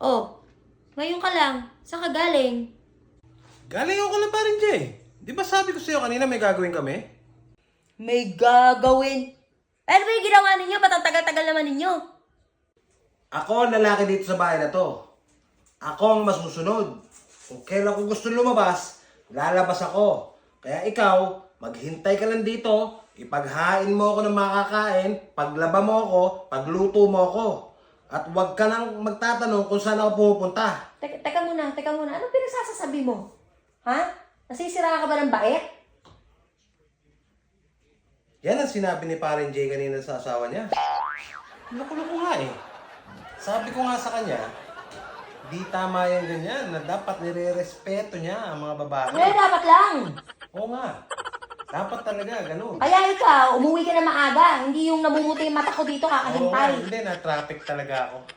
Oh, ngayon ka lang. Saan ka galing? Galing ako lang pa rin, Jay. Di ba sabi ko sa'yo kanina may gagawin kami? May gagawin. Ano ba yung ginawa ninyo? Ba't ang tagal-tagal naman ninyo? Ako ang lalaki dito sa bahay na to. Ako ang masusunod. Kung kailan ko gusto lumabas, lalabas ako. Kaya ikaw, maghintay ka lang dito, ipaghain mo ako ng makakain, paglaba mo ako, pagluto mo ako. At huwag ka nang magtatanong kung saan ako pupunta. Teka muna. Ano pinagsasasabi mo? Ha? Nasisira ka ba ng bait? Yan ang sinabi ni Parin Jay kanina sa asawa niya. Loko-loko nga eh. Sabi ko nga sa kanya, di tama yung ganyan na dapat nire-respeto niya ang mga babae. Dapat lang. Oo nga. Dapat talaga, ganun. Kaya ikaw, umuwi ka na maaga. Hindi yung namumuti yung mata ko dito Oo nga, kakahintay. hindi na traffic talaga ako.